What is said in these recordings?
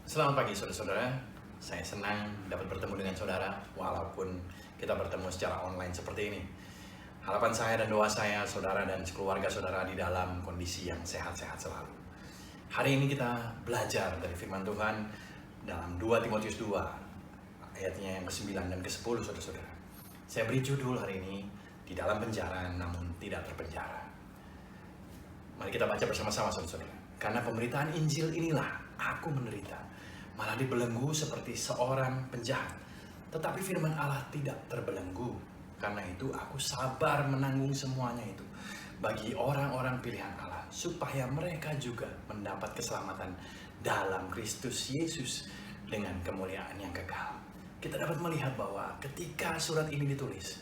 Selamat pagi saudara-saudara, saya senang dapat bertemu dengan saudara walaupun kita bertemu secara online seperti ini. Harapan saya dan doa saya, saudara dan keluarga saudara di dalam kondisi yang sehat-sehat selalu. Hari ini kita belajar dari firman Tuhan dalam 2 Timotius 2 ayatnya yang ke-9 dan ke-10 saudara-saudara. Saya beri judul hari ini, di dalam penjara namun tidak terpenjara. Mari kita baca bersama-sama saudara-saudara. Karena pemberitaan Injil inilah aku menderita, malah dibelenggu seperti seorang penjahat. Tetapi firman Allah tidak terbelenggu. Karena itu aku sabar menanggung semuanya itu bagi orang-orang pilihan Allah, supaya mereka juga mendapat keselamatan dalam Kristus Yesus dengan kemuliaan yang kekal. Kita dapat melihat bahwa ketika surat ini ditulis,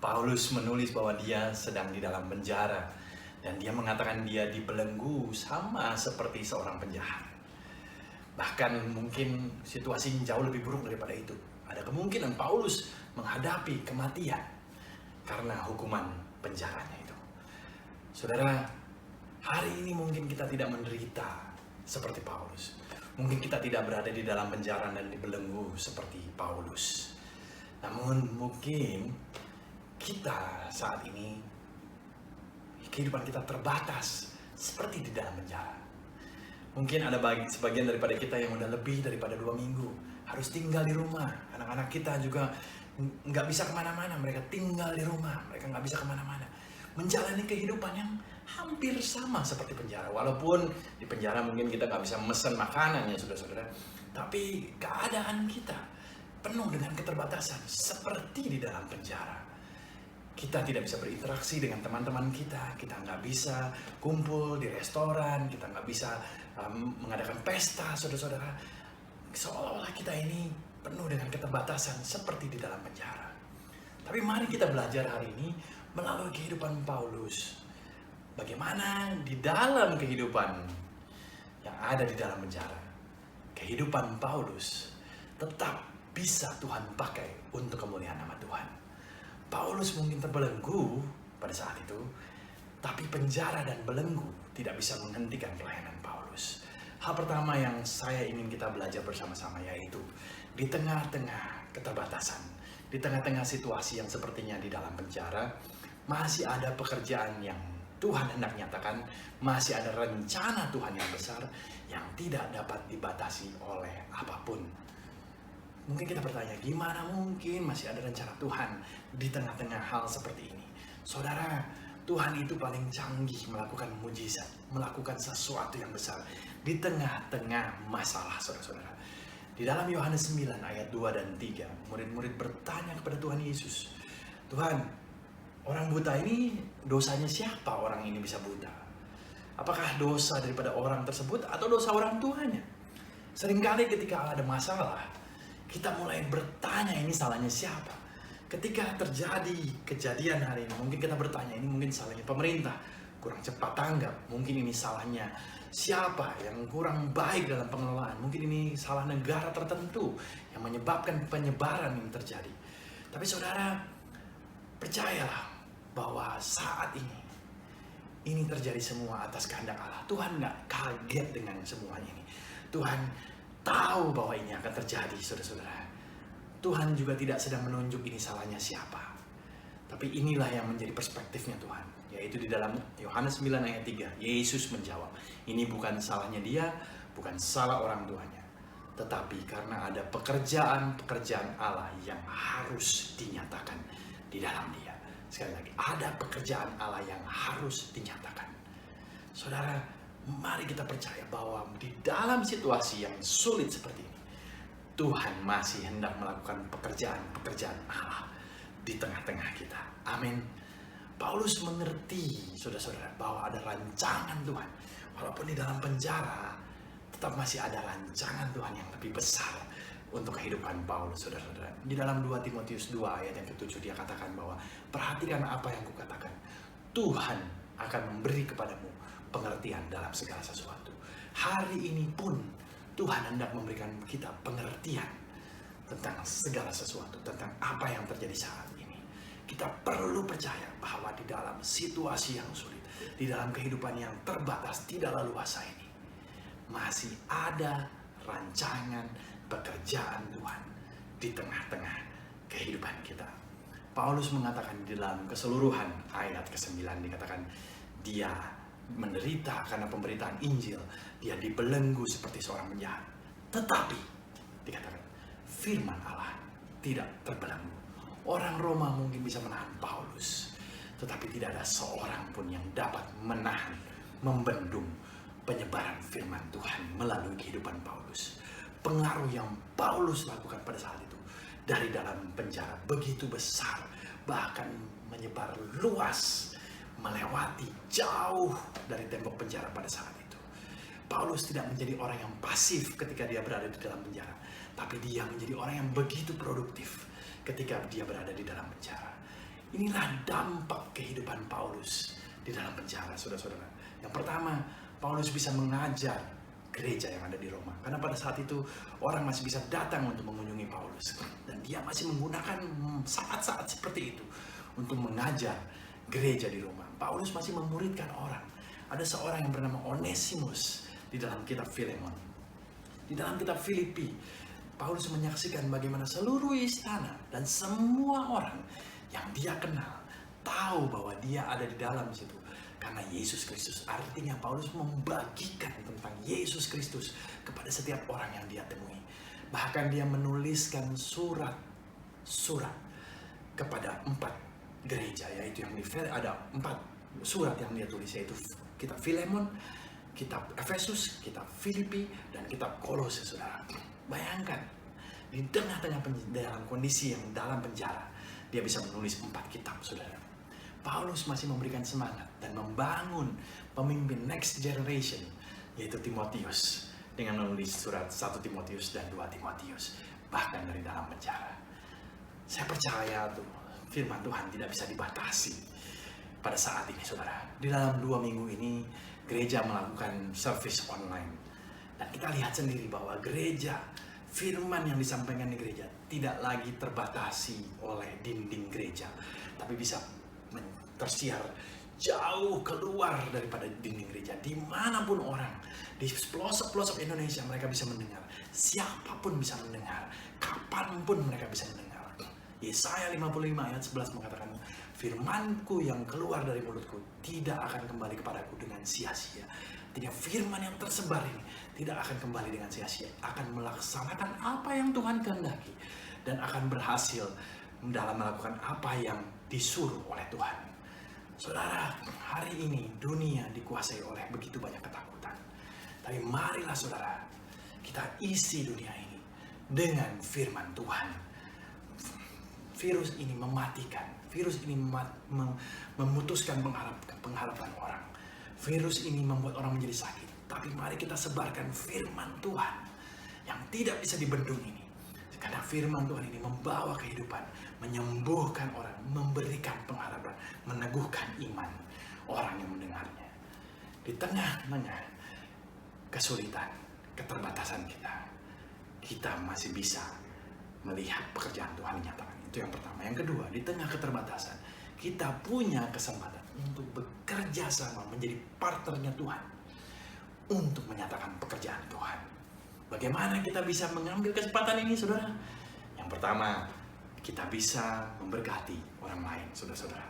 Paulus menulis bahwa dia sedang di dalam penjara, dan dia mengatakan dia dibelenggu sama seperti seorang penjahat. Bahkan mungkin situasi jauh lebih buruk daripada itu. Ada kemungkinan Paulus menghadapi kematian karena hukuman penjaranya itu. Saudara, hari ini mungkin kita tidak menderita seperti Paulus. Mungkin kita tidak berada di dalam penjara dan dibelenggu seperti Paulus. Namun mungkin kita saat ini kehidupan kita terbatas seperti di dalam penjara. Mungkin ada sebagian daripada kita yang udah lebih daripada 2 minggu harus tinggal di rumah. Anak-anak kita juga nggak bisa kemana-mana, mereka tinggal di rumah, mereka nggak bisa kemana-mana, menjalani kehidupan yang hampir sama seperti penjara. Walaupun di penjara mungkin kita nggak bisa mesen makanan ya saudara-saudara, tapi keadaan kita penuh dengan keterbatasan seperti di dalam penjara. Kita tidak bisa berinteraksi dengan teman-teman kita nggak bisa kumpul di restoran, kita nggak bisa mengadakan pesta, saudara-saudara. Seolah-olah kita ini penuh dengan keterbatasan seperti di dalam penjara. Tapi mari kita belajar hari ini melalui kehidupan Paulus. Bagaimana di dalam kehidupan yang ada di dalam penjara, kehidupan Paulus tetap bisa Tuhan pakai untuk kemuliaan nama Tuhan. Paulus mungkin terbelenggu pada saat itu, tapi penjara dan belenggu tidak bisa menghentikan pelayanan Paulus. Hal pertama yang saya ingin kita belajar bersama-sama yaitu di tengah-tengah keterbatasan, di tengah-tengah situasi yang sepertinya di dalam penjara, masih ada pekerjaan yang Tuhan hendak nyatakan, masih ada rencana Tuhan yang besar yang tidak dapat dibatasi oleh apapun. Mungkin kita bertanya, gimana mungkin masih ada rencana Tuhan di tengah-tengah hal seperti ini? Saudara, Tuhan itu paling canggih melakukan mujizat, melakukan sesuatu yang besar di tengah-tengah masalah, saudara-saudara. Di dalam Yohanes 9 ayat 2 dan 3, murid-murid bertanya kepada Tuhan Yesus, Tuhan, orang buta ini dosanya siapa orang ini bisa buta? Apakah dosa daripada orang tersebut atau dosa orang tuanya? Seringkali ketika ada masalah, kita mulai bertanya ini salahnya siapa. Ketika terjadi kejadian hari ini, mungkin kita bertanya ini mungkin salahnya pemerintah, kurang cepat tanggap. Mungkin ini salahnya siapa yang kurang baik dalam pengelolaan. Mungkin ini salah negara tertentu yang menyebabkan penyebaran ini terjadi. Tapi saudara, percayalah bahwa saat ini terjadi semua atas kehendak Allah. Tuhan nggak kaget dengan semuanya ini. Tuhan tahu bahwa ini akan terjadi, saudara-saudara. Tuhan juga tidak sedang menunjuk ini salahnya siapa. Tapi inilah yang menjadi perspektifnya Tuhan. Yaitu di dalam Yohanes 9 ayat 3, Yesus menjawab, ini bukan salahnya dia, bukan salah orang tuanya. Tetapi karena ada pekerjaan-pekerjaan Allah yang harus dinyatakan di dalam dia. Sekali lagi, ada pekerjaan Allah yang harus dinyatakan. Saudara, mari kita percaya bahwa di dalam situasi yang sulit seperti ini, Tuhan masih hendak melakukan pekerjaan-pekerjaan Allah di tengah-tengah kita. Amin. Paulus mengerti, saudara-saudara, bahwa ada rancangan Tuhan. Walaupun di dalam penjara, tetap masih ada rancangan Tuhan yang lebih besar untuk kehidupan Paulus, saudara-saudara. Di dalam 2 Timotius 2 ayat yang ke-7 dia katakan bahwa perhatikan apa yang kukatakan. Tuhan akan memberi kepadamu pengertian dalam segala sesuatu. Hari ini pun Tuhan hendak memberikan kita pengertian tentang segala sesuatu, tentang apa yang terjadi saat ini. Kita perlu percaya bahwa di dalam situasi yang sulit, di dalam kehidupan yang terbatas, tidak leluasa ini, masih ada rancangan pekerjaan Tuhan di tengah-tengah kehidupan kita. Paulus mengatakan di dalam keseluruhan ayat ke-9 dikatakan dia menderita karena pemberitaan Injil, dia dibelenggu seperti seorang penjahat. Tetapi dikatakan firman Allah tidak terbelenggu. Orang Roma mungkin bisa menahan Paulus, tetapi tidak ada seorang pun yang dapat menahan, membendung penyebaran firman Tuhan melalui kehidupan Paulus. Pengaruh yang Paulus lakukan pada saat itu dari dalam penjara begitu besar, bahkan menyebar luas, melewati jauh dari tembok penjara pada saat itu. Paulus tidak menjadi orang yang pasif ketika dia berada di dalam penjara, tapi dia menjadi orang yang begitu produktif ketika dia berada di dalam penjara. Inilah dampak kehidupan Paulus di dalam penjara, saudara-saudara. Yang pertama, Paulus bisa mengajar gereja yang ada di Roma. Karena pada saat itu orang masih bisa datang untuk mengunjungi Paulus. Dan dia masih menggunakan saat-saat seperti itu untuk mengajar gereja di Roma. Paulus masih memuridkan orang. Ada seorang yang bernama Onesimus di dalam kitab Filemon. Di dalam kitab Filipi, Paulus menyaksikan bagaimana seluruh istana dan semua orang yang dia kenal tahu bahwa dia ada di dalam situ karena Yesus Kristus. Artinya Paulus membagikan tentang Yesus Kristus kepada setiap orang yang dia temui. Bahkan dia menuliskan surat kepada 4 gereja, yaitu yang ada 4 surat yang dia tulis, yaitu kitab Filemon, kitab Efesus, kitab Filipi, dan kitab Kolose, saudara. Bayangkan, di tengah-tengah dalam kondisi yang dalam penjara, dia bisa menulis 4 kitab, saudara. Paulus masih memberikan semangat dan membangun pemimpin next generation, yaitu Timotius, dengan menulis surat 1 Timotius dan 2 Timotius, bahkan dari dalam penjara. Saya percaya tuh, firman Tuhan tidak bisa dibatasi pada saat ini, saudara. Di dalam 2 minggu ini, gereja melakukan service online. Dan kita lihat sendiri bahwa gereja, firman yang disampaikan di gereja tidak lagi terbatasi oleh dinding gereja, tapi bisa tersiar jauh keluar daripada dinding gereja. Dimanapun orang, di pelosok-pelosok Indonesia mereka bisa mendengar. Siapapun bisa mendengar, kapanpun mereka bisa mendengar. Yesaya 55 ayat 11 mengatakan, firmanku yang keluar dari mulutku tidak akan kembali kepadaku dengan sia-sia. Artinya firman yang tersebar ini tidak akan kembali dengan sia-sia, akan melaksanakan apa yang Tuhan kehendaki dan akan berhasil dalam melakukan apa yang disuruh oleh Tuhan. Saudara, hari ini dunia dikuasai oleh begitu banyak ketakutan. Tapi marilah saudara, kita isi dunia ini dengan firman Tuhan. Virus ini mematikan. Virus ini memutuskan pengharapan orang. Virus ini membuat orang menjadi sakit. Tapi mari kita sebarkan firman Tuhan yang tidak bisa dibendung ini. Karena firman Tuhan ini membawa kehidupan, menyembuhkan orang, memberikan pengharapan, meneguhkan iman orang yang mendengarnya. Di tengah-tengah kesulitan, keterbatasan kita masih bisa melihat pekerjaan Tuhan dinyatakan. Itu yang pertama. Yang kedua, di tengah keterbatasan, kita punya kesempatan untuk bekerja sama menjadi partnernya Tuhan untuk menyatakan pekerjaan Tuhan. Bagaimana kita bisa mengambil kesempatan ini, saudara? Yang pertama, kita bisa memberkati orang lain, saudara-saudara.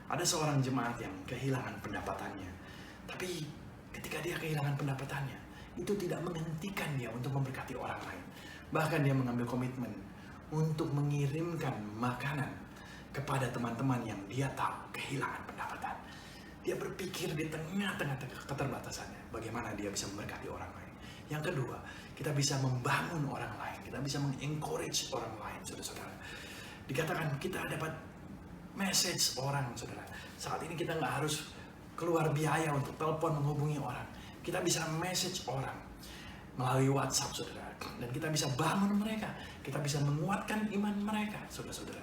Ada seorang jemaat yang kehilangan pendapatannya. Tapi ketika dia kehilangan pendapatannya, itu tidak menghentikan dia untuk memberkati orang lain. Bahkan dia mengambil komitmen untuk mengirimkan makanan kepada teman-teman yang dia tahu kehilangan pendapatan. Dia berpikir di tengah-tengah keterbatasannya, bagaimana dia bisa memberkati orang lain. Yang kedua, kita bisa membangun orang lain, kita bisa mengencourage orang lain, saudara-saudara. Dikatakan kita dapat message orang, saudara. Saat ini kita nggak harus keluar biaya untuk telepon menghubungi orang. Kita bisa message orang melalui WhatsApp, saudara. Dan kita bisa bangun mereka, kita bisa menguatkan iman mereka, saudara-saudara.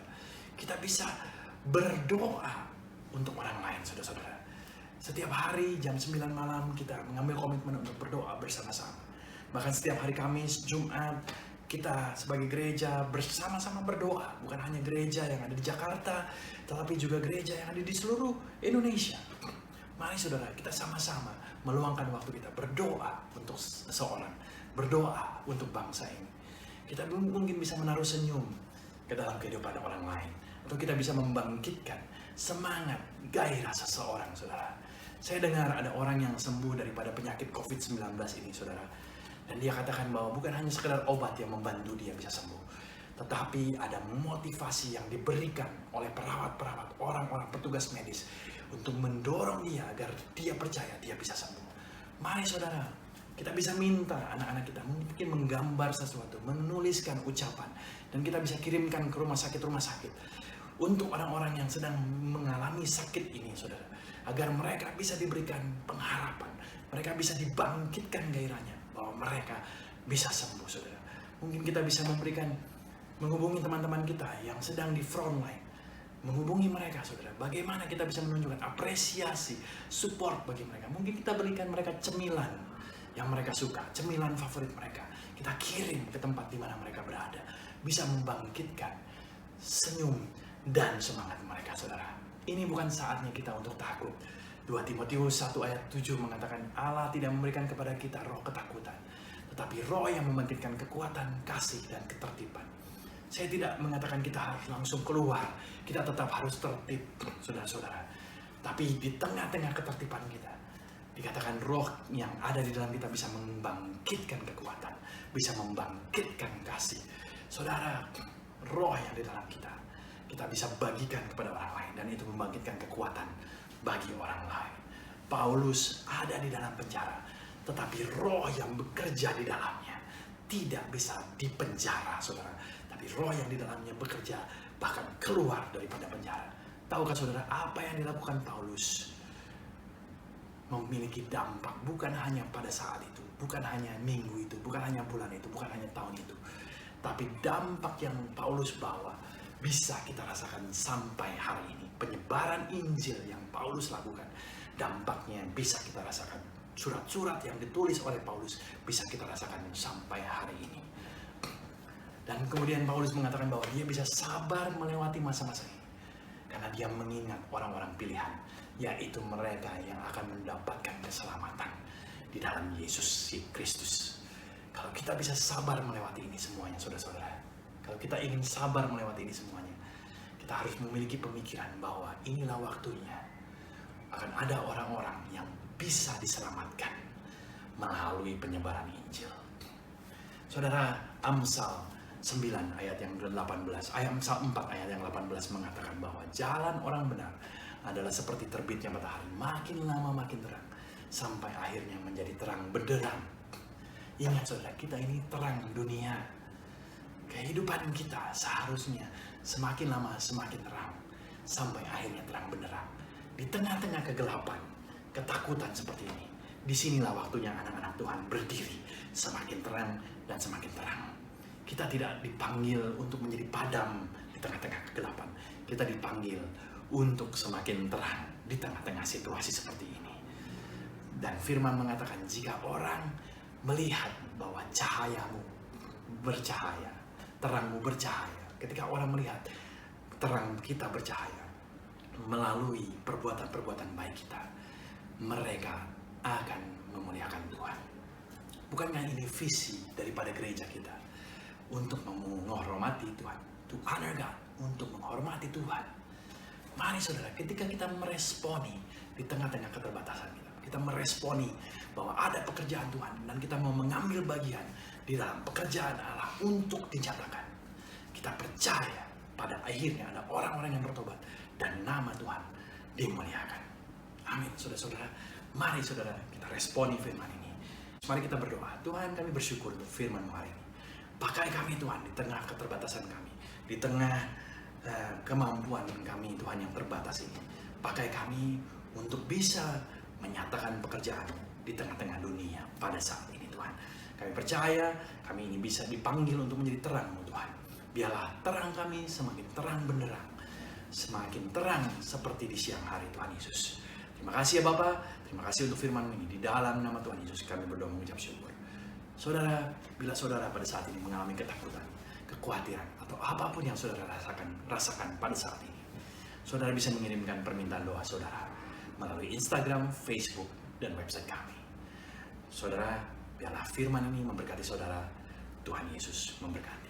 Kita bisa berdoa untuk orang lain, saudara-saudara. Setiap hari jam 9 malam kita mengambil komitmen untuk berdoa bersama-sama. Bahkan setiap hari Kamis, Jumat, kita sebagai gereja bersama-sama berdoa. Bukan hanya gereja yang ada di Jakarta, tetapi juga gereja yang ada di seluruh Indonesia. Mari saudara, kita sama-sama meluangkan waktu kita berdoa untuk seseorang. berdoa untuk bangsa ini. Kita mungkin bisa menaruh senyum ke dalam kehidupan orang lain. Atau kita bisa membangkitkan semangat, gairah seseorang, saudara. Saya dengar ada orang yang sembuh daripada penyakit COVID-19 ini, saudara. Dan dia katakan bahwa bukan hanya sekedar obat yang membantu dia bisa sembuh, tetapi ada motivasi yang diberikan oleh perawat-perawat, orang-orang petugas medis untuk mendorong dia agar dia percaya dia bisa sembuh. Mari saudara, kita bisa minta anak-anak kita mungkin menggambar sesuatu, menuliskan ucapan, dan kita bisa kirimkan ke rumah sakit untuk orang-orang yang sedang mengalami sakit ini, saudara, agar mereka bisa diberikan pengharapan, mereka bisa dibangkitkan gairahnya bahwa mereka bisa sembuh, saudara. Mungkin kita bisa menghubungi teman-teman kita yang sedang di front line, menghubungi mereka, saudara. Bagaimana kita bisa menunjukkan apresiasi, support bagi mereka. Mungkin kita berikan mereka cemilan yang mereka suka, cemilan favorit mereka. Kita kirim ke tempat di mana mereka berada, bisa membangkitkan senyum dan semangat mereka, saudara. Ini bukan saatnya kita untuk takut. 2 Timotius 1 ayat 7 mengatakan Allah tidak memberikan kepada kita roh ketakutan, tetapi roh yang membangkitkan kekuatan, kasih, dan ketertiban. Saya tidak mengatakan kita harus langsung keluar, kita tetap harus tertib, saudara-saudara. Tapi di tengah-tengah ketertiban kita, dikatakan roh yang ada di dalam kita bisa membangkitkan kekuatan, bisa membangkitkan kasih. Saudara, roh yang di dalam kita bisa bagikan kepada orang lain, dan itu membangkitkan kekuatan bagi orang lain. Paulus ada di dalam penjara, tetapi roh yang bekerja di dalamnya tidak bisa dipenjara, saudara. Tapi roh yang di dalamnya bekerja bahkan keluar daripada penjara. Tahukah saudara apa yang dilakukan Paulus? Memiliki dampak bukan hanya pada saat itu, bukan hanya minggu itu, bukan hanya bulan itu, bukan hanya tahun itu. Tapi dampak yang Paulus bawa bisa kita rasakan sampai hari ini. Penyebaran Injil yang Paulus lakukan, dampaknya bisa kita rasakan. Surat-surat yang ditulis oleh Paulus bisa kita rasakan sampai hari ini. Dan kemudian Paulus mengatakan bahwa dia bisa sabar melewati masa-masa ini karena dia mengingat orang-orang pilihan, yaitu mereka yang akan mendapatkan keselamatan di dalam Yesus Kristus. Kalau kita bisa sabar melewati ini semuanya, saudara-saudara, kalau kita ingin sabar melewati ini semuanya, kita harus memiliki pemikiran bahwa inilah waktunya akan ada orang-orang yang bisa diselamatkan melalui penyebaran Injil. Saudara, Amsal 9 ayat yang 18, Amsal 4 ayat yang 18 mengatakan bahwa jalan orang benar adalah seperti terbitnya matahari, makin lama makin terang, sampai akhirnya menjadi terang benderang. Ingat saudara, kita ini terang dunia. Kehidupan kita seharusnya semakin lama semakin terang, sampai akhirnya terang benderang. Di tengah-tengah kegelapan, ketakutan seperti ini, disinilah waktunya anak-anak Tuhan berdiri semakin terang dan semakin terang. Kita tidak dipanggil untuk menjadi padam di tengah-tengah kegelapan. Kita dipanggil untuk semakin terang di tengah-tengah situasi seperti ini. Dan firman mengatakan jika orang melihat bahwa cahayamu bercahaya, terangmu bercahaya, ketika orang melihat terang kita bercahaya melalui perbuatan-perbuatan baik kita, mereka akan memuliakan Tuhan. Bukankah ini visi daripada gereja kita? Untuk menghormati Tuhan, to honor God, untuk menghormati Tuhan. Mari saudara, ketika kita meresponi di tengah-tengah keterbatasan kita meresponi bahwa ada pekerjaan Tuhan dan kita mau mengambil bagian di dalam pekerjaan Allah untuk dinyatakan. Kita percaya pada akhirnya ada orang-orang yang bertobat dan nama Tuhan dimuliakan. Amin, saudara-saudara. Mari saudara, kita responi firman ini. Mari kita berdoa. Tuhan, kami bersyukur untuk firman hari ini. Pakai kami Tuhan di tengah keterbatasan kami, di tengah kemampuan kami Tuhan yang terbatas ini. Pakai kami untuk bisa menyatakan pekerjaan di tengah-tengah dunia pada saat ini Tuhan. Kami percaya kami ini bisa dipanggil untuk menjadi terang Tuhan. Biarlah terang kami semakin terang benderang, semakin terang seperti di siang hari Tuhan Yesus. Terima kasih ya Bapa, terima kasih untuk firman ini. Di dalam nama Tuhan Yesus kami berdoa mengucap syukur. Saudara, bila saudara pada saat ini mengalami ketakutan, kekhawatiran, atau apapun yang saudara rasakan pada saat ini, saudara bisa mengirimkan permintaan doa saudara melalui Instagram, Facebook, dan website kami. Saudara, Biarlah firman ini memberkati saudara. Tuhan Yesus memberkati.